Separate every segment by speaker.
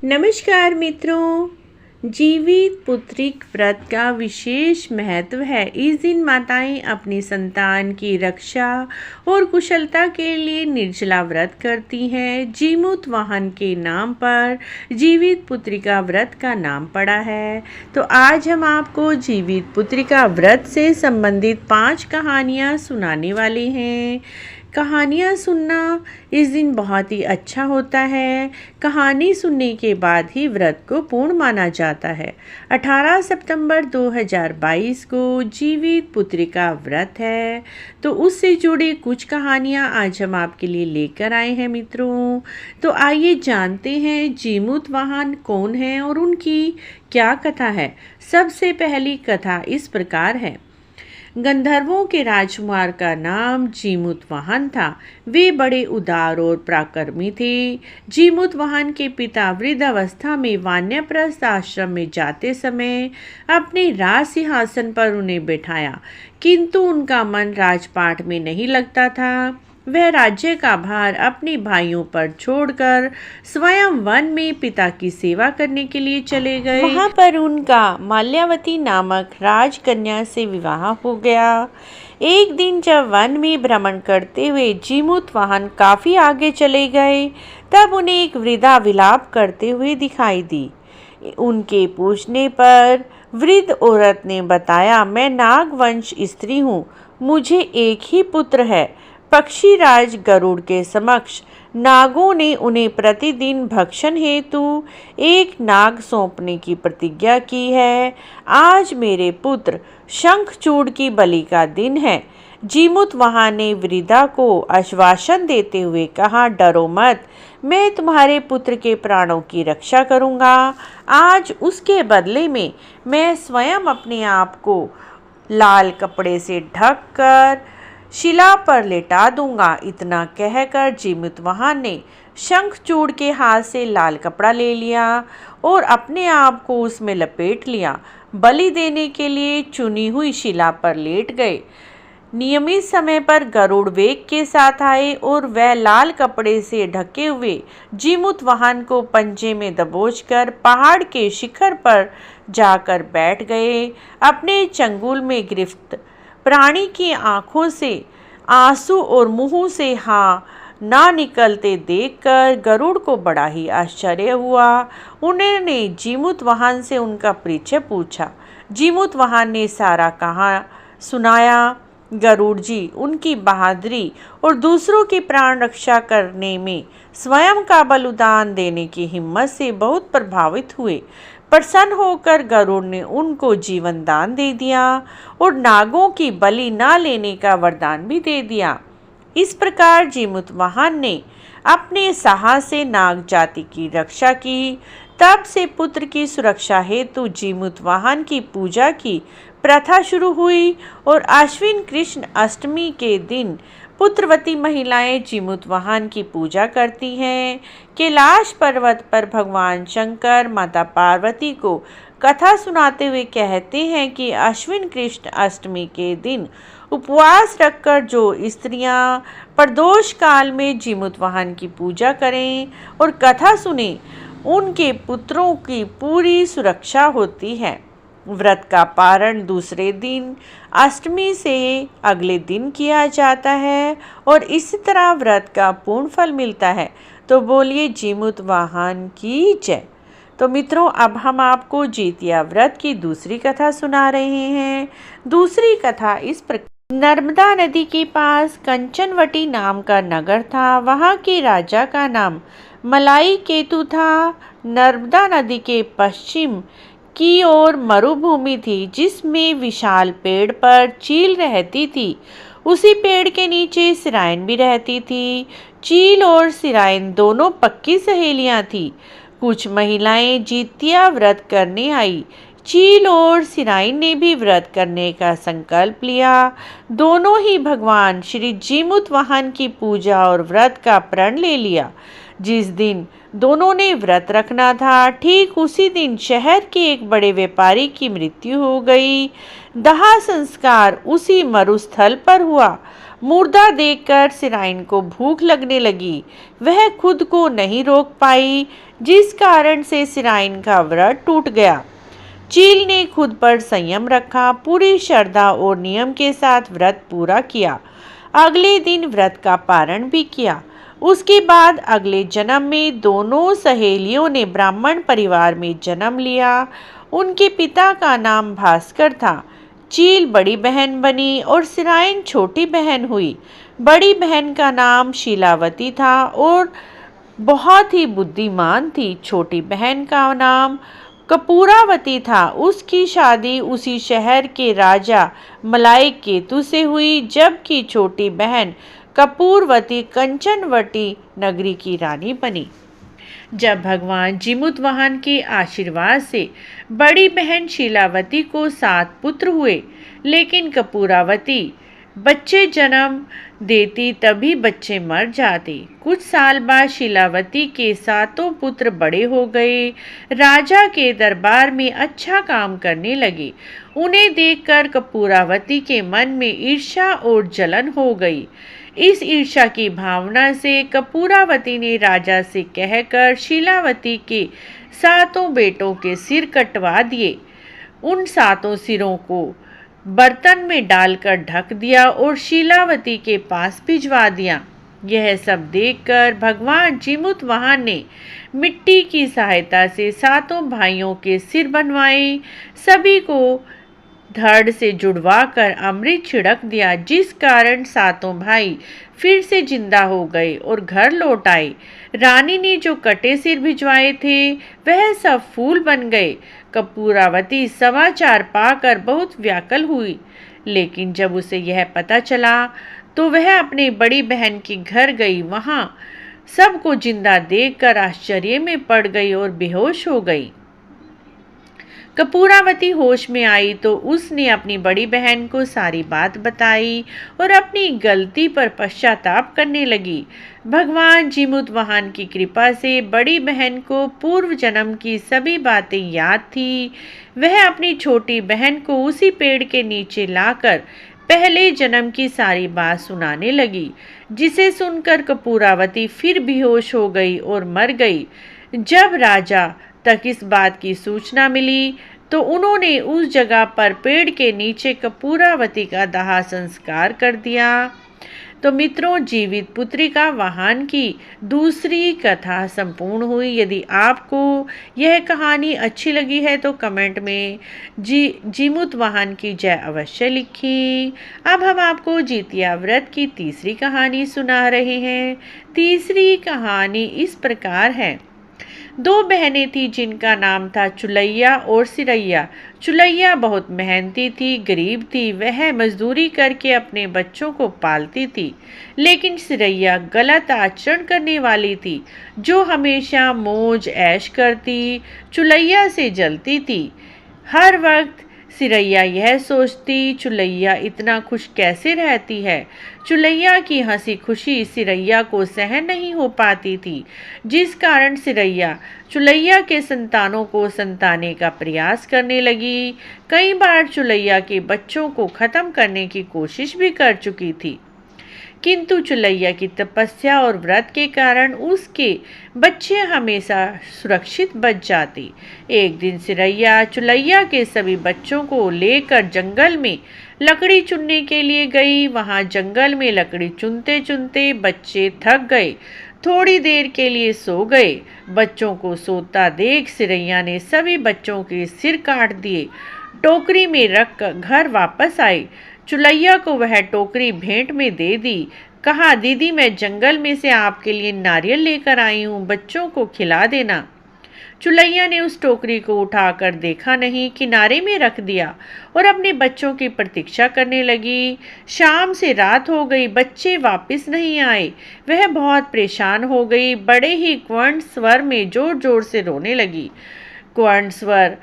Speaker 1: नमस्कार मित्रों। जीवित पुत्रिक व्रत का विशेष महत्व है। इस दिन माताएं अपनी संतान की रक्षा और कुशलता के लिए निर्जला व्रत करती हैं। जीमूत वाहन के नाम पर जीवित पुत्रिका व्रत का नाम पड़ा है। तो आज हम आपको जीवित पुत्रिका व्रत से संबंधित 5 कहानियाँ सुनाने वाले हैं। कहानियाँ सुनना इस दिन बहुत ही अच्छा होता है। कहानी सुनने के बाद ही व्रत को पूर्ण माना जाता है। 18 सितंबर 2022 को जीवित पुत्रिका व्रत है, तो उससे जुड़ी कुछ कहानियाँ आज हम आपके लिए लेकर आए हैं मित्रों। तो आइए जानते हैं जीमूत वाहन कौन है और उनकी क्या कथा है। सबसे पहली कथा इस प्रकार है। गंधर्वों के राजकुमार का नाम जीमूत वाहन था। वे बड़े उदार और पराक्रमी थे। जीमूत वाहन के पिता वृद्ध अवस्था में वानप्रस्थ आश्रम में जाते समय अपने राज सिंहासन पर उन्हें बैठाया, किंतु उनका मन राजपाट में नहीं लगता था। वह राज्य का भार अपने भाइयों पर छोड़कर स्वयं वन में पिता की सेवा करने के लिए चले गए। वहां पर उनका माल्यावती नामक राजकन्या से विवाह हो गया। एक दिन जब वन में भ्रमण करते हुए जीमूत वाहन काफी आगे चले गए, तब उन्हें एक वृद्धा विलाप करते हुए दिखाई दी। उनके पूछने पर वृद्ध औरत ने बताया, मैं नागवंश स्त्री हूँ, मुझे एक ही पुत्र है। पक्षीराज गरुड़ के समक्ष नागों ने उन्हें प्रतिदिन भक्षण हेतु एक नाग सौंपने की प्रतिज्ञा की है। आज मेरे पुत्र शंखचूड़ की बलि का दिन है। जीमूत वाहन ने वृद्धा को आश्वासन देते हुए कहा, डरो मत, मैं तुम्हारे पुत्र के प्राणों की रक्षा करूंगा। आज उसके बदले में मैं स्वयं अपने आप को लाल कपड़े से ढककर शिला पर लेटा दूंगा। इतना कहकर जीमूत वाहन ने शंखचूड़ के हाथ से लाल कपड़ा ले लिया और अपने आप को उसमें लपेट लिया। बलि देने के लिए चुनी हुई शिला पर लेट गए। नियमित समय पर गरुड़ वेग के साथ आए और वह लाल कपड़े से ढके हुए जीमूत वाहन को पंजे में दबोचकर पहाड़ के शिखर पर जाकर बैठ गए। अपने चंगुल में गिरफ्त प्राणी की आंखों से आंसू और मुंह से हाँ ना निकलते देखकर गरुड़ को बड़ा ही आश्चर्य हुआ। उन्होंने जीमूत वाहन से उनका परिचय पूछा। जीमूत वाहन ने सारा कहा सुनाया। गरुड़ जी उनकी बहादुरी और दूसरों की प्राण रक्षा करने में स्वयं का बलिदान देने की हिम्मत से बहुत प्रभावित हुए। प्रसन्न होकर गरुड़ ने उनको जीवन दान दे दिया और नागों की बलि न लेने का वरदान भी दे दिया। इस प्रकार जीमूत वाहन ने अपने साहस से नाग जाति की रक्षा की। तब से पुत्र की सुरक्षा हेतु जीमूत वाहन की पूजा की प्रथा शुरू हुई और आश्विन कृष्ण अष्टमी के दिन पुत्रवती महिलाएं जीमूत वाहन की पूजा करती हैं। कैलाश पर्वत पर भगवान शंकर माता पार्वती को कथा सुनाते हुए कहते हैं कि आश्विन कृष्ण अष्टमी के दिन उपवास रखकर जो स्त्रियां प्रदोष काल में जीमूत वाहन की पूजा करें और कथा सुने, उनके पुत्रों की पूरी सुरक्षा होती है। व्रत का पारण दूसरे दिन अष्टमी से अगले दिन किया जाता है और इसी तरह व्रत का पूर्ण फल मिलता है। तो बोलिए जीमूत वाहन की जय। तो मित्रों, अब हम आपको जितिया व्रत की दूसरी कथा सुना रहे हैं। दूसरी कथा इस प्रकार। नर्मदा नदी के पास कंचनवटी नाम का नगर था। वहाँ के राजा का नाम मलाई केतु था। नर्मदा नदी के पश्चिम की ओर मरुभूमि थी, जिसमें विशाल पेड़ पर चील रहती थी। उसी पेड़ के नीचे सिराइन भी रहती थी। चील और सिराइन दोनों पक्की सहेलियां थी। कुछ महिलाएं जितिया व्रत करने आई। चील और सिराइन ने भी व्रत करने का संकल्प लिया। दोनों ही भगवान श्री जीमूत वाहन की पूजा और व्रत का प्रण ले लिया। जिस दिन दोनों ने व्रत रखना था, ठीक उसी दिन शहर के एक बड़े व्यापारी की मृत्यु हो गई। दाह संस्कार उसी मरुस्थल पर हुआ। मुर्दा देखकर सिराइन को भूख लगने लगी। वह खुद को नहीं रोक पाई, जिस कारण से सिराइन का व्रत टूट गया। चील ने खुद पर संयम रखा, पूरी श्रद्धा और नियम के साथ व्रत पूरा किया। अगले दिन व्रत का पारण भी किया। उसके बाद अगले जन्म में दोनों सहेलियों ने ब्राह्मण परिवार में जन्म लिया। उनके पिता का नाम भास्कर था। चील बड़ी बहन बनी और सिराइन छोटी बहन हुई। बड़ी बहन का नाम शीलावती था और बहुत ही बुद्धिमान थी। छोटी बहन का नाम कपूरावती था। उसकी शादी उसी शहर के राजा मलाइक केतु से हुई, जबकि छोटी बहन कपूरवती कंचनवटी नगरी की रानी बनी। जब भगवान जिमुतवाहन के आशीर्वाद से बड़ी बहन शीलावती को 7 पुत्र हुए, लेकिन कपूरावती बच्चे जन्म देती तभी बच्चे मर जाते। कुछ साल बाद शीलावती के 7 पुत्र बड़े हो गए, राजा के दरबार में अच्छा काम करने लगे। उन्हें देखकर कपूरावती के मन में ईर्ष्या और जलन हो गई। इस ईर्ष्या की भावना से कपूरावती ने राजा से कहकर शीलावती के 7 बेटों के सिर कटवा दिए। उन 7 सिरों को बर्तन में डालकर ढक दिया और शीलावती के पास भिजवा दिया। यह सब देखकर भगवान जिमुतवाहन ने मिट्टी की सहायता से 7 भाइयों के सिर बनवाए। सभी को धड़ से जुड़वाकर अमृत छिड़क दिया, जिस कारण 7 भाई फिर से जिंदा हो गए और घर लौट आए। रानी ने जो कटे सिर भिजवाए थे वह सब फूल बन गए। कपूरावती समाचार पाकर बहुत व्याकुल हुई, लेकिन जब उसे यह पता चला तो वह अपनी बड़ी बहन के घर गई। वहां सबको जिंदा देखकर आश्चर्य में पड़ गई और बेहोश हो गई। कपूरावती होश में आई तो उसने अपनी बड़ी बहन को सारी बात बताई और अपनी गलती पर पश्चाताप करने लगी। भगवान जिमुतवाहन की कृपा से बड़ी बहन को पूर्व जन्म की सभी बातें याद थी। वह अपनी छोटी बहन को उसी पेड़ के नीचे लाकर पहले जन्म की सारी बात सुनाने लगी, जिसे सुनकर कपूरावती फिर बेहोश हो गई और मर गई। जब राजा तक इस बात की सूचना मिली तो उन्होंने उस जगह पर पेड़ के नीचे कपूरावती का दाह संस्कार कर दिया। तो मित्रों, जीवित पुत्रिका वाहन की दूसरी कथा संपूर्ण हुई। यदि आपको यह कहानी अच्छी लगी है तो कमेंट में जिमुतवाहन की जय अवश्य लिखिए। अब हम आपको जितिया व्रत की तीसरी कहानी सुना रहे हैं। तीसरी कहानी इस प्रकार है। 2 बहनें थीं जिनका नाम था चुलैया और सिरैया। चुलैया बहुत मेहनती थी, गरीब थी। वह मजदूरी करके अपने बच्चों को पालती थी, लेकिन सिरैया गलत आचरण करने वाली थी, जो हमेशा मौज ऐश करती, चुलैया से जलती थी। हर वक्त सिरैया यह सोचती, चुलैया इतना खुश कैसे रहती है। चुलैया की हंसी खुशी सिरैया को सहन नहीं हो पाती थी, जिस कारण सिरैया चुलैया के संतानों को संताने का प्रयास करने लगी। कई बार चुलैया के बच्चों को खत्म करने की कोशिश भी कर चुकी थी, किंतु चुलैया की तपस्या और व्रत के कारण उसके बच्चे हमेशा सुरक्षित बच जाते। एक दिन सिरैया चुलैया के सभी बच्चों को लेकर जंगल में लकड़ी चुनने के लिए गई। वहां जंगल में लकड़ी चुनते चुनते बच्चे थक गए, थोड़ी देर के लिए सो गए। बच्चों को सोता देख सिरैया ने सभी बच्चों के सिर काट दिए, टोकरी में रखकर घर वापस आई। चुलैया को वह टोकरी भेंट में दे दी। कहा, दीदी मैं जंगल में से आपके लिए नारियल लेकर आई हूँ, बच्चों को खिला देना। चुलैया ने उस टोकरी को उठाकर देखा नहीं, किनारे में रख दिया और अपने बच्चों की प्रतीक्षा करने लगी। शाम से रात हो गई, बच्चे वापस नहीं आए। वह बहुत परेशान हो गई, बड़े ही क्वर्ण स्वर में जोर जोर से रोने लगी। क्वर्ण स्वर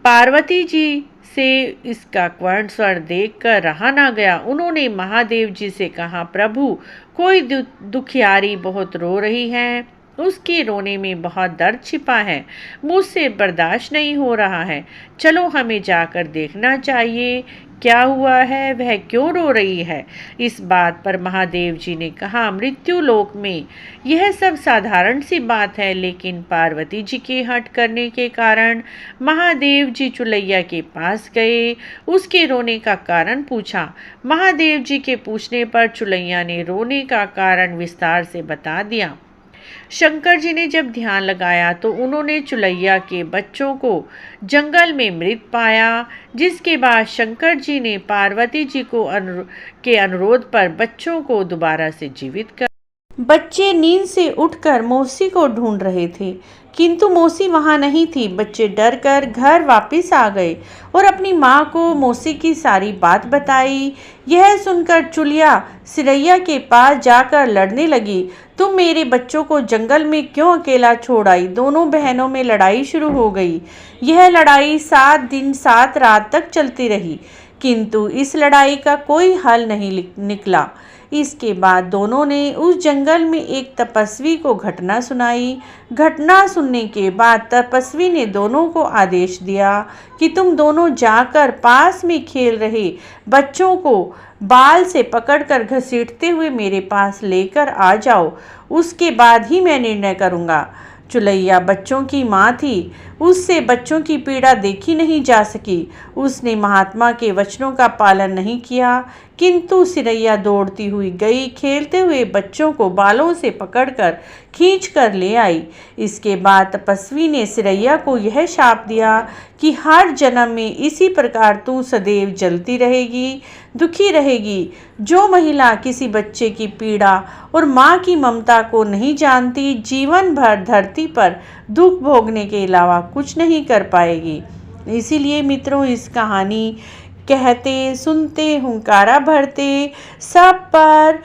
Speaker 1: पार्वती जी से इसका क्वर्ण स्वर देखकर रहा ना गया। उन्होंने महादेव जी से कहा, प्रभु कोई दुखियारी बहुत रो रही है, उसके रोने में बहुत दर्द छिपा है, मुझसे बर्दाश्त नहीं हो रहा है। चलो हमें जाकर देखना चाहिए क्या हुआ है, वह क्यों रो रही है? इस बात पर महादेव जी ने कहा, मृत्यु लोक में यह सब साधारण सी बात है, लेकिन पार्वती जी के हट करने के कारण महादेव जी चुलैया के पास गए। उसके रोने का कारण पूछा। महादेव जी के पूछने पर चुलैया ने रोने का कारण विस्तार से बता दिया। शंकर जी ने जब ध्यान लगाया तो उन्होंने चुलैया के बच्चों को जंगल में मृत पाया, जिसके बाद शंकर जी ने पार्वती जी को के अनुरोध पर बच्चों को दोबारा से जीवित कर। बच्चे नींद से उठकर मौसी को ढूंढ रहे थे, किंतु मौसी वहां नहीं थी। बच्चे डर कर घर वापस आ गए और अपनी माँ को मौसी की सारी बात बताई। यह सुनकर चुलिया सिरैया के पास जाकर लड़ने लगी, तुम मेरे बच्चों को जंगल में क्यों अकेला छोड़ आई? दोनों बहनों में लड़ाई शुरू हो गई। यह लड़ाई 7 दिन 7 रात तक चलती रही, किंतु इस लड़ाई का कोई हल नहीं निकला। इसके बाद दोनों ने उस जंगल में एक तपस्वी को घटना सुनाई। घटना सुनने के बाद तपस्वी ने दोनों को आदेश दिया कि तुम दोनों जाकर पास में खेल रहे बच्चों को बाल से पकड़कर घसीटते हुए मेरे पास लेकर आ जाओ, उसके बाद ही मैं निर्णय करूँगा। चुलैया बच्चों की माँ थी, उससे बच्चों की पीड़ा देखी नहीं जा सकी। उसने महात्मा के वचनों का पालन नहीं किया, किंतु सिरैया दौड़ती हुई गई, खेलते हुए बच्चों को बालों से पकड़कर खींच कर ले आई। इसके बाद तपस्वी ने सिरैया को यह शाप दिया कि हर जन्म में इसी प्रकार तू सदैव जलती रहेगी, दुखी रहेगी। जो महिला किसी बच्चे की पीड़ा और माँ की ममता को नहीं जानती, जीवन भर धरती पर दुख भोगने के अलावा कुछ नहीं कर पाएगी। इसीलिए मित्रों, इस कहानी कहते सुनते हुंकारा भरते सब पर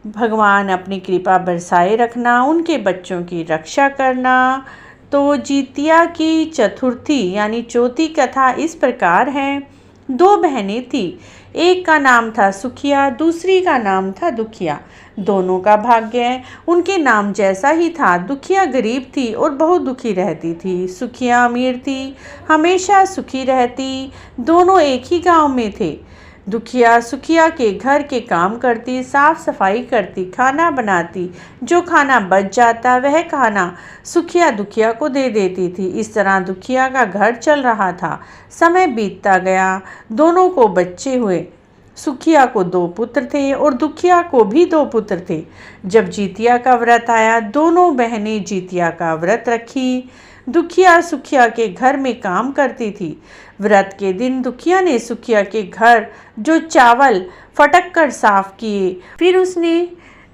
Speaker 1: भगवान अपनी कृपा बरसाए रखना, उनके बच्चों की रक्षा करना। तो जितिया की चतुर्थी यानी चौथी कथा इस प्रकार है। 2 बहनें थी, एक का नाम था सुखिया, दूसरी का नाम था दुखिया। दोनों का भाग्य उनके नाम जैसा ही था। दुखिया गरीब थी और बहुत दुखी रहती थी। सुखिया अमीर थी, हमेशा सुखी रहती। दोनों एक ही गांव में थे। दुखिया सुखिया के घर के काम करती, साफ सफाई करती, खाना बनाती। जो खाना बच जाता वह खाना सुखिया दुखिया को दे देती थी। इस तरह दुखिया का घर चल रहा था। समय बीतता गया, दोनों को बच्चे हुए। सुखिया को 2 पुत्र थे और दुखिया को भी 2 पुत्र थे। जब जितिया का व्रत आया, दोनों बहनें जितिया का व्रत रखी। दुखिया सुखिया के घर में काम करती थी। व्रत के दिन दुखिया ने सुखिया के घर जो चावल फटक कर साफ किए, फिर उसने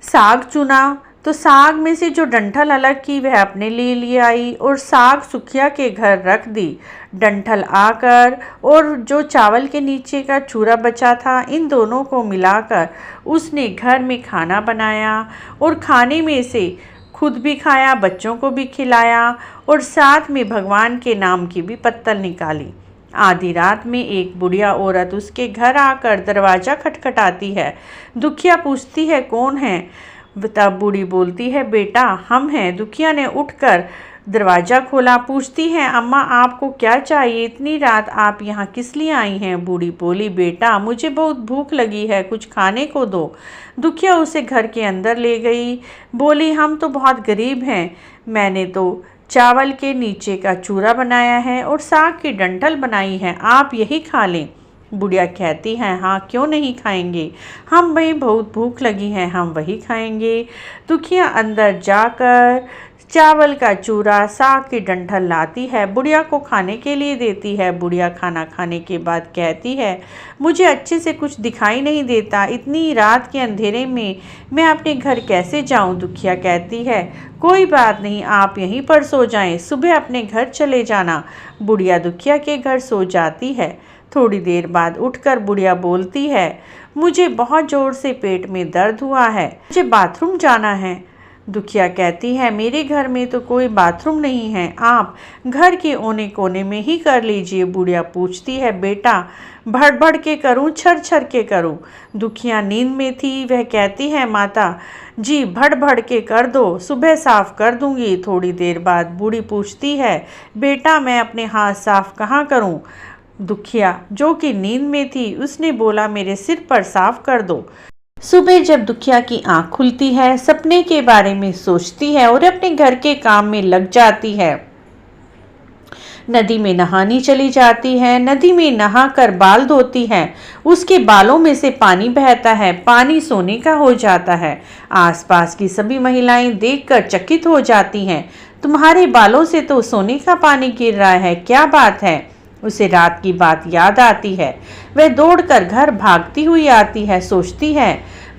Speaker 1: साग चुना तो साग में से जो डंठल अलग की वह अपने लिए ले आई और साग सुखिया के घर रख दी। डंठल आकर और जो चावल के नीचे का चूरा बचा था, इन दोनों को मिलाकर उसने घर में खाना बनाया और खाने में से खुद भी खाया, बच्चों को भी खिलाया और साथ में भगवान के नाम की भी पत्तल निकाली। आधी रात में एक बुढ़िया औरत उसके घर आकर दरवाज़ा खटखटाती है। दुखिया पूछती है, कौन है? तब बूढ़ी बोलती है, बेटा हम हैं। दुखिया ने उठकर दरवाज़ा खोला। पूछती है, अम्मा आपको क्या चाहिए? इतनी रात आप यहाँ किस लिए आई हैं? बूढ़ी बोली, बेटा मुझे बहुत भूख लगी है, कुछ खाने को दो। दुखिया उसे घर के अंदर ले गई। बोली, हम तो बहुत गरीब हैं, मैंने तो चावल के नीचे का चूरा बनाया है और साग की डंठल बनाई है, आप यही खा लें। बुढ़िया कहती है, हाँ क्यों नहीं खाएंगे, हम भाई बहुत भूख लगी है, हम वही खाएंगे। दुखिया अंदर जाकर चावल का चूरा, साग की डंठल लाती है, बुढ़िया को खाने के लिए देती है। बुढ़िया खाना खाने के बाद कहती है, मुझे अच्छे से कुछ दिखाई नहीं देता, इतनी रात के अंधेरे में मैं अपने घर कैसे जाऊं? दुखिया कहती है, कोई बात नहीं, आप यहीं पर सो जाएं, सुबह अपने घर चले जाना। बुढ़िया दुखिया के घर सो जाती है। थोड़ी देर बाद उठकर बुढ़िया बोलती है, मुझे बहुत ज़ोर से पेट में दर्द हुआ है, मुझे बाथरूम जाना है। दुखिया कहती है, मेरे घर में तो कोई बाथरूम नहीं है, आप घर के कोने कोने में ही कर लीजिए। बुढ़िया पूछती है, बेटा भड़ भड़ के करूं, छर छर के करूं? दुखिया नींद में थी, वह कहती है, माता जी भड़ भड़ के कर दो, सुबह साफ कर दूंगी। थोड़ी देर बाद बूढ़ी पूछती है, बेटा मैं अपने हाथ साफ कहाँ करूं? दुखिया जो कि नींद में थी उसने बोला, मेरे सिर पर साफ कर दो। सुबह जब दुखिया की आंख खुलती है, सपने के बारे में सोचती है और अपने घर के काम में लग जाती है। नदी में नहाने चली जाती है। नदी में नहाकर बाल धोती है। उसके बालों में से पानी बहता है। पानी सोने का हो जाता है। आसपास की सभी महिलाएं देखकर चकित हो जाती हैं। तुम्हारे बालों से तो सोने का पानी गिर रहा है, क्या बात है? उसे रात की बात याद आती है। वह दौड़कर घर भागती हुई आती है। सोचती है,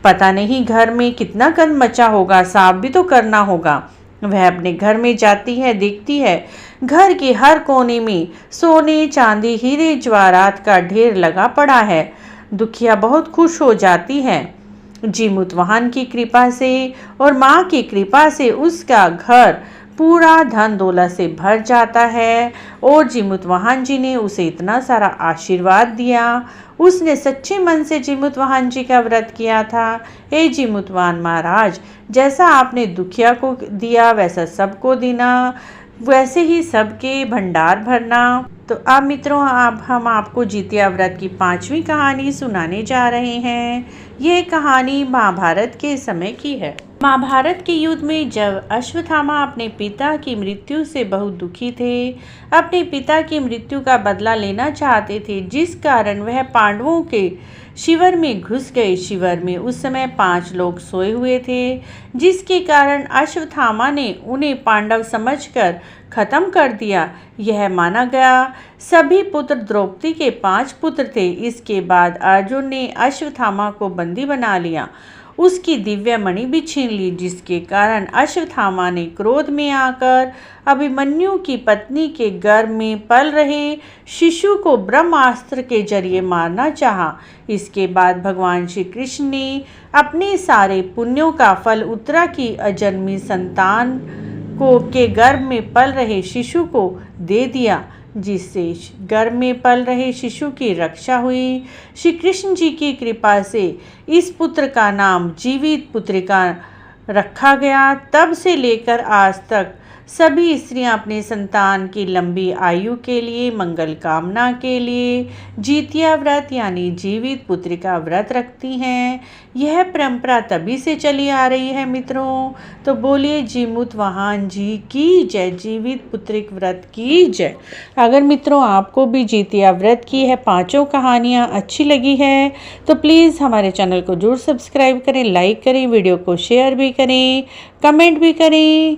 Speaker 1: पता नहीं घर में कितना गंद मचा होगा, साफ भी तो करना होगा। वह अपने घर में जाती है। देखती है घर के हर कोने में सोने, चांदी, हीरे जवाहरात का ढेर लगा पड़ा है। दुखिया बहुत खुश हो जाती है। जीमुतवाहन की कृपा से और माँ की कृपा से उसका घर पूरा धन दौलत से भर जाता है। और जीमुतवाहन जी ने उसे इतना सारा आशीर्वाद दिया। उसने सच्चे मन से जीमुतवाहन जी का व्रत किया था। हे जीमुतवाहन महाराज, जैसा आपने दुखिया को दिया वैसा सबको देना, वैसे ही सबके भंडार भरना। तो अब मित्रों, अब हम आपको जितिया व्रत की 5वीं कहानी सुनाने जा रहे हैं। ये कहानी महाभारत के समय की है। महाभारत के युद्ध में जब अश्वत्थामा अपने पिता की मृत्यु से बहुत दुखी थे, अपने पिता की मृत्यु का बदला लेना चाहते थे, जिस कारण वह पांडवों के शिविर में घुस गए। शिविर में उस समय 5 लोग सोए हुए थे, जिसके कारण अश्वत्थामा ने उन्हें पांडव समझकर खत्म कर दिया। यह माना गया। सभी पुत्र द्रौपदी के 5 पुत्र थे। इसके बाद अर्जुन ने अश्वत्थामा को बंदी बना लिया, उसकी दिव्य मणि भी छीन ली, जिसके कारण अश्वत्थामा ने क्रोध में आकर अभिमन्यु की पत्नी के गर्भ में पल रहे शिशु को ब्रह्मास्त्र के जरिए मारना चाहा। इसके बाद भगवान श्री कृष्ण ने अपने सारे पुण्यों का फल उत्तरा की अजन्मी संतान को के गर्भ में पल रहे शिशु को दे दिया, जिससे गर्भ में पल रहे शिशु की रक्षा हुई। श्री कृष्ण जी की कृपा से इस पुत्र का नाम जीवित पुत्रिका रखा गया। तब से लेकर आज तक सभी स्त्रियां अपने संतान की लंबी आयु के लिए, मंगल कामना के लिए जितिया व्रत यानी जीवित पुत्रिका व्रत रखती हैं। यह परंपरा तभी से चली आ रही है मित्रों। तो बोलिए जीमुतवाहन जी की जय, जीवित पुत्रिक व्रत की जय। अगर मित्रों आपको भी जितिया व्रत की है 5 कहानियाँ अच्छी लगी है तो प्लीज़ हमारे चैनल को जरूर सब्सक्राइब करें, लाइक करें, वीडियो को शेयर भी करें, कमेंट भी करें।